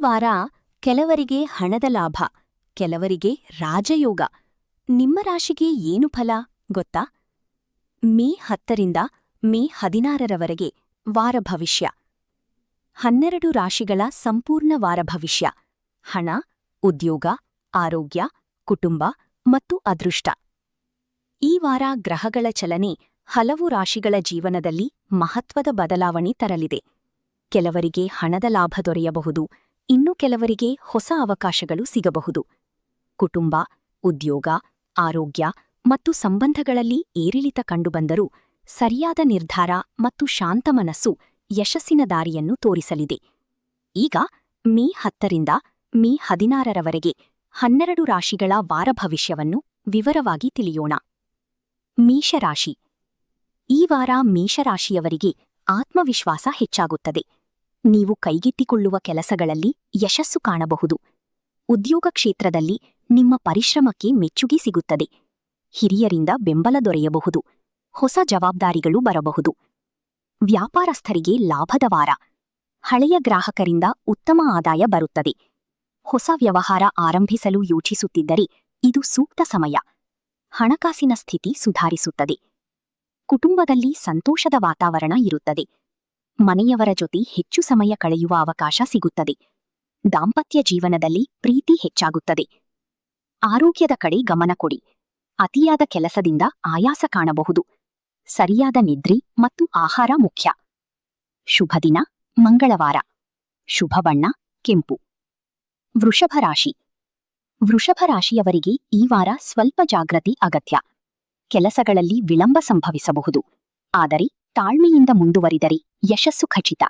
ವಾರ ಕೆಲವರಿಗೆ ಹಣದ ಲಾಭ, ಕೆಲವರಿಗೆ ರಾಜಯೋಗ. ನಿಮ್ಮ ರಾಶಿಗೆ ಏನು ಫಲ ಗೊತ್ತಾ? ಮೇ 10ರಿಂದ ಮೇ 16ರವರೆಗೆ ವಾರ ಭವಿಷ್ಯ. 12 ರಾಶಿಗಳ ಸಂಪೂರ್ಣ ವಾರ ಭವಿಷ್ಯ. ಹಣ, ಉದ್ಯೋಗ, ಆರೋಗ್ಯ, ಕುಟುಂಬ ಮತ್ತು ಅದೃಷ್ಟ. ಈ ವಾರ ಗ್ರಹಗಳ ಚಲನೆ ಹಲವು ರಾಶಿಗಳ ಜೀವನದಲ್ಲಿ ಮಹತ್ವದ ಬದಲಾವಣೆ ತರಲಿದೆ. ಕೆಲವರಿಗೆ ಹಣದ ಲಾಭ ದೊರೆಯಬಹುದು, ಇನ್ನು ಕೆಲವರಿಗೆ ಹೊಸ ಅವಕಾಶಗಳು ಸಿಗಬಹುದು. ಕುಟುಂಬ, ಉದ್ಯೋಗ, ಆರೋಗ್ಯ ಮತ್ತು ಸಂಬಂಧಗಳಲ್ಲಿ ಏರಿಳಿತ ಕಂಡುಬಂದರೂ ಸರಿಯಾದ ನಿರ್ಧಾರ ಮತ್ತು ಶಾಂತ ಮನಸ್ಸು ಯಶಸ್ಸಿನ ದಾರಿಯನ್ನು ತೋರಿಸಲಿದೆ. ಈಗ ಮೇ 10ರಿಂದ ಮೇ 16ರವರೆಗೆ 12 ರಾಶಿಗಳ ವಾರ ಭವಿಷ್ಯವನ್ನು ವಿವರವಾಗಿ ತಿಳಿಯೋಣ. ಮೇಷರಾಶಿ. ಈ ವಾರ ಮೇಷರಾಶಿಯವರಿಗೆ ಆತ್ಮವಿಶ್ವಾಸ ಹೆಚ್ಚಾಗುತ್ತದೆ. ನೀವು ಕೈಗೆತ್ತಿಕೊಳ್ಳುವ ಕೆಲಸಗಳಲ್ಲಿ ಯಶಸ್ಸು ಕಾಣಬಹುದು. ಉದ್ಯೋಗ ಕ್ಷೇತ್ರದಲ್ಲಿ ನಿಮ್ಮ ಪರಿಶ್ರಮಕ್ಕೆ ಮೆಚ್ಚುಗೆ ಸಿಗುತ್ತದೆ. ಹಿರಿಯರಿಂದ ಬೆಂಬಲ ದೊರೆಯಬಹುದು. ಹೊಸ ಜವಾಬ್ದಾರಿಗಳು ಬರಬಹುದು. ವ್ಯಾಪಾರಸ್ಥರಿಗೆ ಲಾಭದ ವಾರ. ಹಳೆಯ ಗ್ರಾಹಕರಿಂದ ಉತ್ತಮ ಆದಾಯ ಬರುತ್ತದೆ. ಹೊಸ ವ್ಯವಹಾರ ಆರಂಭಿಸಲು ಯೋಚಿಸುತ್ತಿದ್ದರೆ ಇದು ಸೂಕ್ತ ಸಮಯ. ಹಣಕಾಸಿನ ಸ್ಥಿತಿ ಸುಧಾರಿಸುತ್ತದೆ. ಕುಟುಂಬದಲ್ಲಿ ಸಂತೋಷದ ವಾತಾವರಣ ಇರುತ್ತದೆ. ಮನೆಯವರ ಜೊತೆ ಹೆಚ್ಚು ಸಮಯ ಕಳೆಯುವ ಅವಕಾಶ ಸಿಗುತ್ತದೆ. ದಾಂಪತ್ಯ ಜೀವನದಲ್ಲಿ ಪ್ರೀತಿ ಹೆಚ್ಚಾಗುತ್ತದೆ. ಆರೋಗ್ಯದ ಕಡೆ ಗಮನ ಕೊಡಿ. ಅತಿಯಾದ ಕೆಲಸದಿಂದ ಆಯಾಸ ಕಾಣಬಹುದು. ಸರಿಯಾದ ನಿದ್ರೆ ಮತ್ತು ಆಹಾರ ಮುಖ್ಯ. ಶುಭ ದಿನ ಮಂಗಳವಾರ. ಶುಭ ಬಣ್ಣ ಕೆಂಪು. ವೃಷಭ ರಾಶಿ. ವೃಷಭ ರಾಶಿಯವರಿಗೆ ಈ ವಾರ ಸ್ವಲ್ಪ ಜಾಗೃತಿ ಅಗತ್ಯ. ಕೆಲಸಗಳಲ್ಲಿ ವಿಳಂಬ ಸಂಭವಿಸಬಹುದು, ಆದರೆ ತಾಳ್ಮೆಯಿಂದ ಮುಂದುವರಿದರೆ ಯಶಸ್ಸು ಖಚಿತ.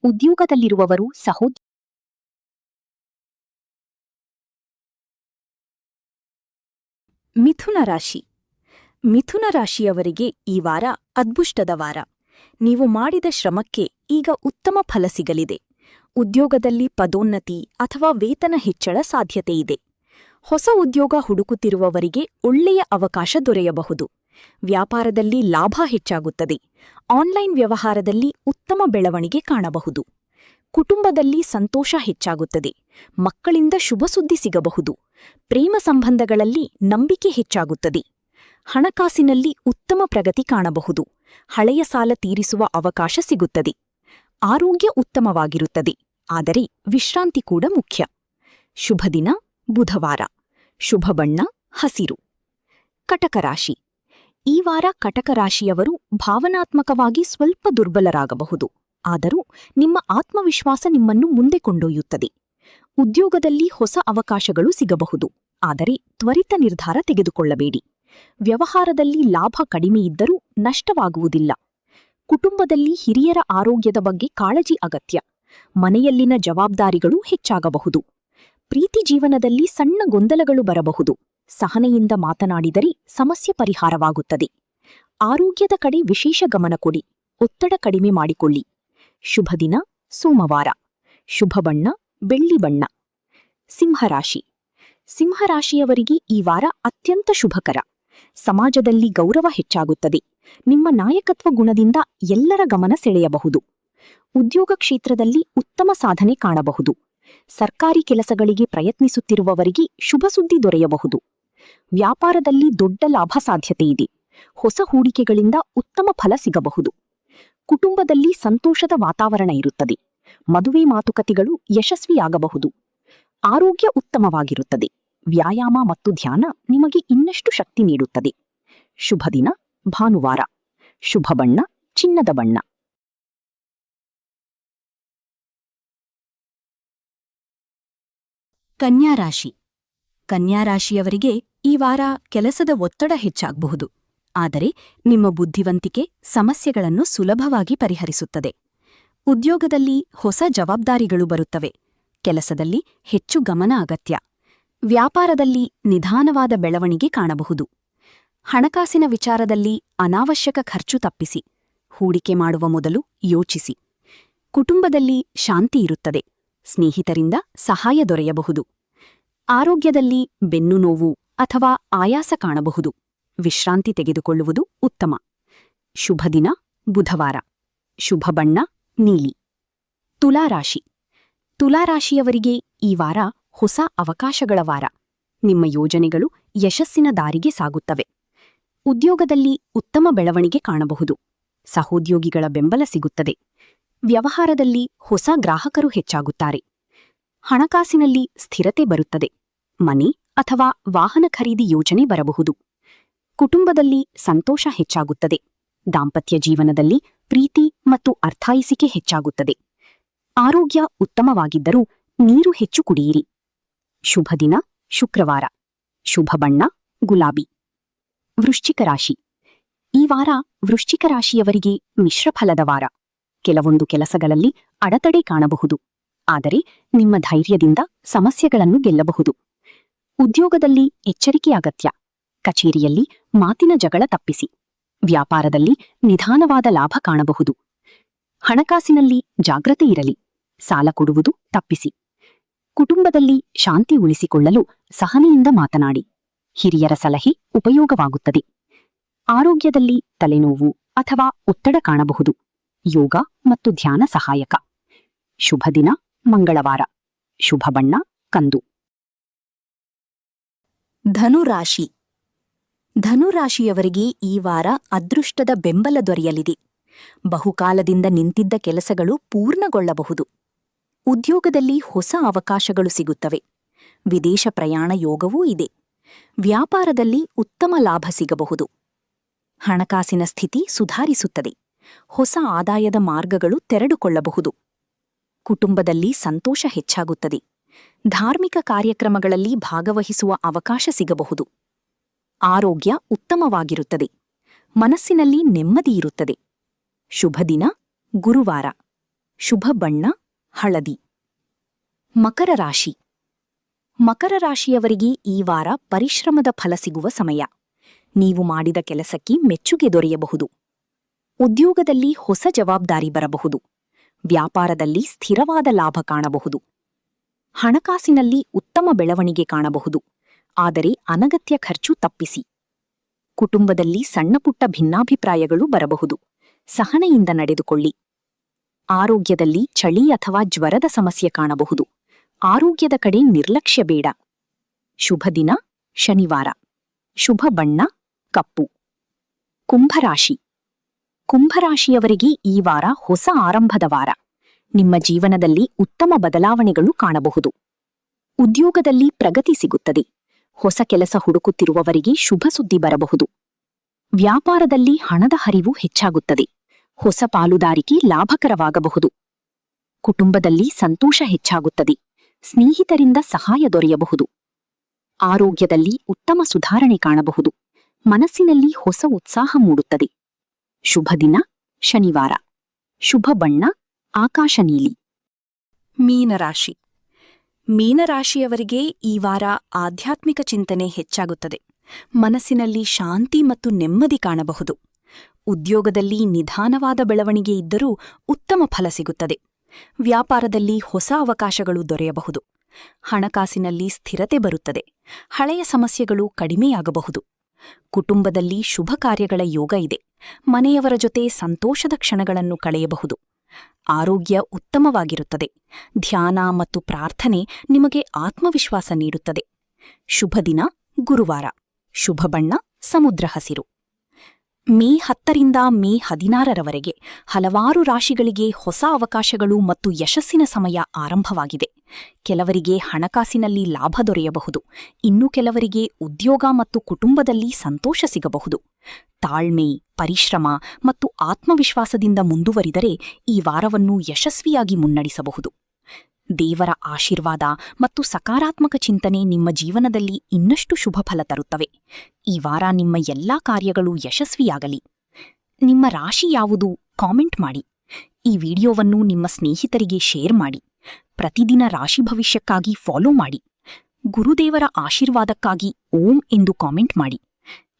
ಉದ್ಯೋಗದಲ್ಲಿರುವವರು ಮಿಥುನ ರಾಶಿ. ಮಿಥುನ ರಾಶಿಯವರಿಗೆ ಈ ವಾರ ಅದೃಷ್ಟದ ವಾರ. ನೀವು ಮಾಡಿದ ಶ್ರಮಕ್ಕೆ ಈಗ ಉತ್ತಮ ಫಲ ಸಿಗಲಿದೆ. ಉದ್ಯೋಗದಲ್ಲಿ ಪದೋನ್ನತಿ ಅಥವಾ ವೇತನ ಹೆಚ್ಚಳ ಸಾಧ್ಯತೆಯಿದೆ. ಹೊಸ ಉದ್ಯೋಗ ಹುಡುಕುತ್ತಿರುವವರಿಗೆ ಒಳ್ಳೆಯ ಅವಕಾಶ ದೊರೆಯಬಹುದು. ವ್ಯಾಪಾರದಲ್ಲಿ ಲಾಭ ಹೆಚ್ಚಾಗುತ್ತದೆ. ಆನ್ಲೈನ್ ವ್ಯವಹಾರದಲ್ಲಿ ಉತ್ತಮ ಬೆಳವಣಿಗೆ ಕಾಣಬಹುದು. ಕುಟುಂಬದಲ್ಲಿ ಸಂತೋಷ ಹೆಚ್ಚಾಗುತ್ತದೆ. ಮಕ್ಕಳಿಂದ ಶುಭ ಸುದ್ದಿ ಸಿಗಬಹುದು. ಪ್ರೇಮ ಸಂಬಂಧಗಳಲ್ಲಿ ನಂಬಿಕೆ ಹೆಚ್ಚಾಗುತ್ತದೆ. ಹಣಕಾಸಿನಲ್ಲಿ ಉತ್ತಮ ಪ್ರಗತಿ ಕಾಣಬಹುದು. ಹಳೆಯ ಸಾಲ ತೀರಿಸುವ ಅವಕಾಶ ಸಿಗುತ್ತದೆ. ಆರೋಗ್ಯ ಉತ್ತಮವಾಗಿರುತ್ತದೆ, ಆದರೆ ವಿಶ್ರಾಂತಿ ಕೂಡ ಮುಖ್ಯ. ಶುಭ ದಿನ ಬುಧವಾರ. ಶುಭ ಬಣ್ಣ ಹಸಿರು. ಕಟಕ ರಾಶಿ. ಈ ವಾರ ಕಟಕ ರಾಶಿಯವರು ಭಾವನಾತ್ಮಕವಾಗಿ ಸ್ವಲ್ಪ ದುರ್ಬಲರಾಗಬಹುದು, ಆದರೂ ನಿಮ್ಮ ಆತ್ಮವಿಶ್ವಾಸ ನಿಮ್ಮನ್ನು ಮುಂದೆ ಕೊಂಡೊಯ್ಯುತ್ತದೆ. ಉದ್ಯೋಗದಲ್ಲಿ ಹೊಸ ಅವಕಾಶಗಳು ಸಿಗಬಹುದು, ಆದರೆ ತ್ವರಿತ ನಿರ್ಧಾರ ತೆಗೆದುಕೊಳ್ಳಬೇಡಿ. ವ್ಯವಹಾರದಲ್ಲಿ ಲಾಭ ಕಡಿಮೆಯಿದ್ದರೂ ನಷ್ಟವಾಗುವುದಿಲ್ಲ. ಕುಟುಂಬದಲ್ಲಿ ಹಿರಿಯರ ಆರೋಗ್ಯದ ಬಗ್ಗೆ ಕಾಳಜಿ ಅಗತ್ಯ. ಮನೆಯಲ್ಲಿನ ಜವಾಬ್ದಾರಿಗಳು ಹೆಚ್ಚಾಗಬಹುದು. ಪ್ರೀತಿ ಜೀವನದಲ್ಲಿ ಸಣ್ಣ ಗೊಂದಲಗಳು ಬರಬಹುದು. ಸಹನೆಯಿಂದ ಮಾತನಾಡಿದರೆ ಸಮಸ್ಯೆ ಪರಿಹಾರವಾಗುತ್ತದೆ. ಆರೋಗ್ಯದ ಕಡೆ ವಿಶೇಷ ಗಮನ ಕೊಡಿ. ಒತ್ತಡ ಕಡಿಮೆ ಮಾಡಿಕೊಳ್ಳಿ. ಶುಭ ದಿನ ಸೋಮವಾರ. ಶುಭ ಬಣ್ಣ ಬೆಳ್ಳಿ ಬಣ್ಣ. ಸಿಂಹರಾಶಿ. ಸಿಂಹರಾಶಿಯವರಿಗೆ ಈ ವಾರ ಅತ್ಯಂತ ಶುಭಕರ. ಸಮಾಜದಲ್ಲಿ ಗೌರವ ಹೆಚ್ಚಾಗುತ್ತದೆ. ನಿಮ್ಮ ನಾಯಕತ್ವ ಗುಣದಿಂದ ಎಲ್ಲರ ಗಮನ ಸೆಳೆಯಬಹುದು. ಉದ್ಯೋಗ ಕ್ಷೇತ್ರದಲ್ಲಿ ಉತ್ತಮ ಸಾಧನೆ ಕಾಣಬಹುದು. ಸರ್ಕಾರಿ ಕೆಲಸಗಳಿಗೆ ಪ್ರಯತ್ನಿಸುತ್ತಿರುವವರಿಗೆ ಶುಭ ಸುದ್ದಿ ದೊರೆಯಬಹುದು. ವ್ಯಾಪಾರದಲ್ಲಿ ದೊಡ್ಡ ಲಾಭ ಸಾಧ್ಯತೆಯಿದೆ. ಹೊಸ ಹೂಡಿಕೆಗಳಿಂದ ಉತ್ತಮ ಫಲ ಸಿಗಬಹುದು. ಕುಟುಂಬದಲ್ಲಿ ಸಂತೋಷದ ವಾತಾವರಣ ಇರುತ್ತದೆ. ಮದುವೆ ಮಾತುಕತೆಗಳು ಯಶಸ್ವಿಯಾಗಬಹುದು. ಆರೋಗ್ಯ ಉತ್ತಮವಾಗಿರುತ್ತದೆ. ವ್ಯಾಯಾಮ ಮತ್ತು ಧ್ಯಾನ ನಿಮಗೆ ಇನ್ನಷ್ಟು ಶಕ್ತಿ ನೀಡುತ್ತದೆ. ಶುಭ ದಿನ ಭಾನುವಾರ. ಶುಭ ಬಣ್ಣ ಚಿನ್ನದ ಬಣ್ಣ. ಕನ್ಯಾ ರಾಶಿ. ಕನ್ಯಾ ರಾಶಿಯವರಿಗೆ ಈ ವಾರ ಕೆಲಸದ ಒತ್ತಡ ಹೆಚ್ಚಾಗಬಹುದು, ಆದರೆ ನಿಮ್ಮ ಬುದ್ಧಿವಂತಿಕೆ ಸಮಸ್ಯೆಗಳನ್ನು ಸುಲಭವಾಗಿ ಪರಿಹರಿಸುತ್ತದೆ. ಉದ್ಯೋಗದಲ್ಲಿ ಹೊಸ ಜವಾಬ್ದಾರಿಗಳು ಬರುತ್ತವೆ. ಕೆಲಸದಲ್ಲಿ ಹೆಚ್ಚು ಗಮನ ಅಗತ್ಯ. ವ್ಯಾಪಾರದಲ್ಲಿ ನಿಧಾನವಾದ ಬೆಳವಣಿಗೆ ಕಾಣಬಹುದು. ಹಣಕಾಸಿನ ವಿಚಾರದಲ್ಲಿ ಅನಾವಶ್ಯಕ ಖರ್ಚು ತಪ್ಪಿಸಿ. ಹೂಡಿಕೆ ಮಾಡುವ ಮೊದಲು ಯೋಚಿಸಿ. ಕುಟುಂಬದಲ್ಲಿ ಶಾಂತಿ ಇರುತ್ತದೆ. ಸ್ನೇಹಿತರಿಂದ ಸಹಾಯ ದೊರೆಯಬಹುದು. ಆರೋಗ್ಯದಲ್ಲಿ ಬೆನ್ನು ನೋವು ಅಥವಾ ಆಯಾಸ ಕಾಣಬಹುದು. ವಿಶ್ರಾಂತಿ ತೆಗೆದುಕೊಳ್ಳುವುದು ಉತ್ತಮ. ಶುಭ ದಿನ ಬುಧವಾರ. ಶುಭ ಬಣ್ಣ ನೀಲಿ. ತುಲಾರಾಶಿ. ತುಲಾರಾಶಿಯವರಿಗೆ ಈ ವಾರ ಹೊಸ ಅವಕಾಶಗಳ ವಾರ. ನಿಮ್ಮ ಯೋಜನೆಗಳು ಯಶಸ್ಸಿನ ದಾರಿಗೆ ಸಾಗುತ್ತವೆ. ಉದ್ಯೋಗದಲ್ಲಿ ಉತ್ತಮ ಬೆಳವಣಿಗೆ ಕಾಣಬಹುದು. ಸಹೋದ್ಯೋಗಿಗಳ ಬೆಂಬಲ ಸಿಗುತ್ತದೆ. ವ್ಯವಹಾರದಲ್ಲಿ ಹೊಸ ಗ್ರಾಹಕರು ಹೆಚ್ಚಾಗುತ್ತಾರೆ. ಹಣಕಾಸಿನಲ್ಲಿ ಸ್ಥಿರತೆ ಬರುತ್ತದೆ. ಮನೆ ಅಥವಾ ವಾಹನ ಖರೀದಿ ಯೋಜನೆ ಬರಬಹುದು. ಕುಟುಂಬದಲ್ಲಿ ಸಂತೋಷ ಹೆಚ್ಚಾಗುತ್ತದೆ. ದಾಂಪತ್ಯ ಜೀವನದಲ್ಲಿ ಪ್ರೀತಿ ಮತ್ತು ಅರ್ಥೈಸಿಕೆ ಹೆಚ್ಚಾಗುತ್ತದೆ. ಆರೋಗ್ಯ ಉತ್ತಮವಾಗಿದ್ದರೂ ನೀರು ಹೆಚ್ಚು ಕುಡಿಯಿರಿ. ಶುಭ ದಿನ ಶುಕ್ರವಾರ. ಶುಭ ಬಣ್ಣ ಗುಲಾಬಿ. ವೃಶ್ಚಿಕ ರಾಶಿ. ಈ ವಾರ ವೃಶ್ಚಿಕ ರಾಶಿಯವರಿಗೆ ಮಿಶ್ರಫಲದ ವಾರ. ಕೆಲವೊಂದು ಕೆಲಸಗಳಲ್ಲಿ ಅಡೆತಡೆ ಕಾಣಬಹುದು. ಆದರೆ ನಿಮ್ಮ ಧೈರ್ಯದಿಂದ ಸಮಸ್ಯೆಗಳನ್ನು ಗೆಲ್ಲಬಹುದು. ಉದ್ಯೋಗದಲ್ಲಿ ಎಚ್ಚರಿಕೆ ಅಗತ್ಯ. ಕಚೇರಿಯಲ್ಲಿ ಮಾತಿನ ಜಗಳ ತಪ್ಪಿಸಿ. ವ್ಯಾಪಾರದಲ್ಲಿ ನಿಧಾನವಾದ ಲಾಭ ಕಾಣಬಹುದು. ಹಣಕಾಸಿನಲ್ಲಿ ಜಾಗ್ರತೆ ಇರಲಿ. ಸಾಲ ಕೊಡುವುದು ತಪ್ಪಿಸಿ. ಕುಟುಂಬದಲ್ಲಿ ಶಾಂತಿ ಉಳಿಸಿಕೊಳ್ಳಲು ಸಹನೆಯಿಂದ ಮಾತನಾಡಿ. ಹಿರಿಯರ ಸಲಹೆ ಉಪಯೋಗವಾಗುತ್ತದೆ. ಆರೋಗ್ಯದಲ್ಲಿ ತಲೆನೋವು ಅಥವಾ ಒತ್ತಡ ಕಾಣಬಹುದು. ಯೋಗ ಮತ್ತು ಧ್ಯಾನ ಸಹಾಯಕ. ಶುಭ ದಿನ ಮಂಗಳವಾರ. ಶುಭ ಬಣ್ಣ ಕಂದು. ಧನುರಾಶಿ. ಧನುರಾಶಿಯವರಿಗೆ ಈ ವಾರ ಅದೃಷ್ಟದ ಬೆಂಬಲ ದೊರೆಯಲಿದೆ. ಬಹುಕಾಲದಿಂದ ನಿಂತಿದ್ದ ಕೆಲಸಗಳು ಪೂರ್ಣಗೊಳ್ಳಬಹುದು. ಉದ್ಯೋಗದಲ್ಲಿ ಹೊಸ ಅವಕಾಶಗಳು ಸಿಗುತ್ತವೆ. ವಿದೇಶ ಪ್ರಯಾಣ ಯೋಗವೂ ಇದೆ. ವ್ಯಾಪಾರದಲ್ಲಿ ಉತ್ತಮ ಲಾಭ ಸಿಗಬಹುದು. ಹಣಕಾಸಿನ ಸ್ಥಿತಿ ಸುಧಾರಿಸುತ್ತದೆ. ಹೊಸ ಆದಾಯದ ಮಾರ್ಗಗಳು ತೆರೆದುಕೊಳ್ಳಬಹುದು. ಕುಟುಂಬದಲ್ಲಿ ಸಂತೋಷ ಹೆಚ್ಚಾಗುತ್ತದೆ. ಧಾರ್ಮಿಕ ಕಾರ್ಯಕ್ರಮಗಳಲ್ಲಿ ಭಾಗವಹಿಸುವ ಅವಕಾಶ ಸಿಗಬಹುದು. ಆರೋಗ್ಯ ಉತ್ತಮವಾಗಿರುತ್ತದೆ. ಮನಸ್ಸಿನಲ್ಲಿ ನೆಮ್ಮದಿಯಿರುತ್ತದೆ. ಶುಭ ದಿನ ಗುರುವಾರ. ಶುಭ ಬಣ್ಣ ಹಳದಿ. ಮಕರ ರಾಶಿ. ಮಕರ ರಾಶಿಯವರಿಗೆ ಈ ವಾರ ಪರಿಶ್ರಮದ ಫಲ ಸಿಗುವ ಸಮಯ. ನೀವು ಮಾಡಿದ ಕೆಲಸಕ್ಕೆ ಮೆಚ್ಚುಗೆ ದೊರೆಯಬಹುದು. ಉದ್ಯೋಗದಲ್ಲಿ ಹೊಸ ಜವಾಬ್ದಾರಿ ಬರಬಹುದು. ವ್ಯಾಪಾರದಲ್ಲಿ ಸ್ಥಿರವಾದ ಲಾಭ ಕಾಣಬಹುದು. ಹಣಕಾಸಿನಲ್ಲಿ ಉತ್ತಮ ಬೆಳವಣಿಗೆ ಕಾಣಬಹುದು. ಆದರೆ ಅನಗತ್ಯ ಖರ್ಚು ತಪ್ಪಿಸಿ. ಕುಟುಂಬದಲ್ಲಿ ಸಣ್ಣಪುಟ್ಟ ಭಿನ್ನಾಭಿಪ್ರಾಯಗಳು ಬರಬಹುದು. ಸಹನೆಯಿಂದ ನಡೆದುಕೊಳ್ಳಿ. ಆರೋಗ್ಯದಲ್ಲಿ ಚಳಿ ಅಥವಾ ಜ್ವರದ ಸಮಸ್ಯೆ ಕಾಣಬಹುದು. ಆರೋಗ್ಯದ ಕಡೆ ನಿರ್ಲಕ್ಷ್ಯ ಬೇಡ. ಶುಭ ದಿನ ಶನಿವಾರ. ಶುಭ ಬಣ್ಣ ಕಪ್ಪು. ಕುಂಭರಾಶಿ. ಕುಂಭರಾಶಿಯವರಿಗೆ ಈ ವಾರ ಹೊಸ ಆರಂಭದ ವಾರ. ನಿಮ್ಮ ಜೀವನದಲ್ಲಿ ಉತ್ತಮ ಬದಲಾವಣೆಗಳು ಕಾಣಬಹುದು. ಉದ್ಯೋಗದಲ್ಲಿ ಪ್ರಗತಿ ಸಿಗುತ್ತದೆ. ಹೊಸ ಕೆಲಸ ಹುಡುಕುತ್ತಿರುವವರಿಗೆ ಶುಭ ಸುದ್ದಿ ಬರಬಹುದು. ವ್ಯಾಪಾರದಲ್ಲಿ ಹಣದ ಹರಿವು ಹೆಚ್ಚಾಗುತ್ತದೆ. ಹೊಸ ಪಾಲುದಾರಿಕೆ ಲಾಭಕರವಾಗಬಹುದು. ಕುಟುಂಬದಲ್ಲಿ ಸಂತೋಷ ಹೆಚ್ಚಾಗುತ್ತದೆ. ಸ್ನೇಹಿತರಿಂದ ಸಹಾಯ ದೊರೆಯಬಹುದು. ಆರೋಗ್ಯದಲ್ಲಿ ಉತ್ತಮ ಸುಧಾರಣೆ ಕಾಣಬಹುದು. ಮನಸ್ಸಿನಲ್ಲಿ ಹೊಸ ಉತ್ಸಾಹ ಮೂಡುತ್ತದೆ. ಶುಭ ದಿನ ಶನಿವಾರ. ಶುಭ ಬಣ್ಣ ಆಕಾಶ ನೀಲಿ. ಮೀನರಾಶಿ. ಮೀನರಾಶಿಯವರಿಗೆ ಈ ವಾರ ಆಧ್ಯಾತ್ಮಿಕ ಚಿಂತನೆ ಹೆಚ್ಚಾಗುತ್ತದೆ. ಮನಸ್ಸಿನಲ್ಲಿ ಶಾಂತಿ ಮತ್ತು ನೆಮ್ಮದಿ ಕಾಣಬಹುದು. ಉದ್ಯೋಗದಲ್ಲಿ ನಿಧಾನವಾದ ಬೆಳವಣಿಗೆ ಇದ್ದರೂ ಉತ್ತಮ ಫಲ ಸಿಗುತ್ತದೆ. ವ್ಯಾಪಾರದಲ್ಲಿ ಹೊಸ ಅವಕಾಶಗಳು ದೊರೆಯಬಹುದು. ಹಣಕಾಸಿನಲ್ಲಿ ಸ್ಥಿರತೆ ಬರುತ್ತದೆ. ಹಳೆಯ ಸಮಸ್ಯೆಗಳು ಕಡಿಮೆಯಾಗಬಹುದು. ಕುಟುಂಬದಲ್ಲಿ ಶುಭ ಕಾರ್ಯಗಳ ಯೋಗ ಇದೆ. ಮನೆಯವರ ಜೊತೆ ಸಂತೋಷದ ಕ್ಷಣಗಳನ್ನು ಕಳೆಯಬಹುದು. ಆರೋಗ್ಯ ಉತ್ತಮವಾಗಿರುತ್ತದೆ. ಧ್ಯಾನ ಮತ್ತು ಪ್ರಾರ್ಥನೆ ನಿಮಗೆ ಆತ್ಮವಿಶ್ವಾಸ ನೀಡುತ್ತದೆ. ಶುಭ ದಿನ ಗುರುವಾರ. ಶುಭ ಬಣ್ಣ ಸಮುದ್ರ ಹಸಿರು. ಮೇ 10ರಿಂದ ಮೇ 16ರವರೆಗೆ ಹಲವಾರು ರಾಶಿಗಳಿಗೆ ಹೊಸ ಅವಕಾಶಗಳು ಮತ್ತು ಯಶಸ್ಸಿನ ಸಮಯ ಆರಂಭವಾಗಿದೆ. ಕೆಲವರಿಗೆ ಹಣಕಾಸಿನಲ್ಲಿ ಲಾಭ ದೊರೆಯಬಹುದು. ಇನ್ನು ಕೆಲವರಿಗೆ ಉದ್ಯೋಗ ಮತ್ತು ಕುಟುಂಬದಲ್ಲಿ ಸಂತೋಷ ಸಿಗಬಹುದು. ತಾಳ್ಮೆ, ಪರಿಶ್ರಮ ಮತ್ತು ಆತ್ಮವಿಶ್ವಾಸದಿಂದ ಮುಂದುವರಿದರೆ ಈ ವಾರವನ್ನು ಯಶಸ್ವಿಯಾಗಿ ಮುನ್ನಡೆಸಬಹುದು. ದೇವರ ಆಶೀರ್ವಾದ ಮತ್ತು ಸಕಾರಾತ್ಮಕ ಚಿಂತನೆ ನಿಮ್ಮ ಜೀವನದಲ್ಲಿ ಇನ್ನಷ್ಟು ಶುಭ ಫಲ ತರುತ್ತವೆ. ಈ ವಾರ ನಿಮ್ಮ ಎಲ್ಲಾ ಕಾರ್ಯಗಳು ಯಶಸ್ವಿಯಾಗಲಿ. ನಿಮ್ಮ ರಾಶಿ ಯಾವುದು ಕಾಮೆಂಟ್ ಮಾಡಿ. ಈ ವಿಡಿಯೋವನ್ನು ನಿಮ್ಮ ಸ್ನೇಹಿತರಿಗೆ ಶೇರ್ ಮಾಡಿ. ಪ್ರತಿದಿನ ರಾಶಿ ಭವಿಷ್ಯಕ್ಕಾಗಿ ಫಾಲೋ ಮಾಡಿ. ಗುರುದೇವರ ಆಶೀರ್ವಾದಕ್ಕಾಗಿ ಓಂ ಎಂದು ಕಾಮೆಂಟ್ ಮಾಡಿ.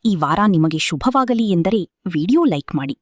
ಈ ವಾರ ನಿಮಗೆ ಶುಭವಾಗಲಿ ಎಂದರೆ ವಿಡಿಯೋ ಲೈಕ್ ಮಾಡಿ.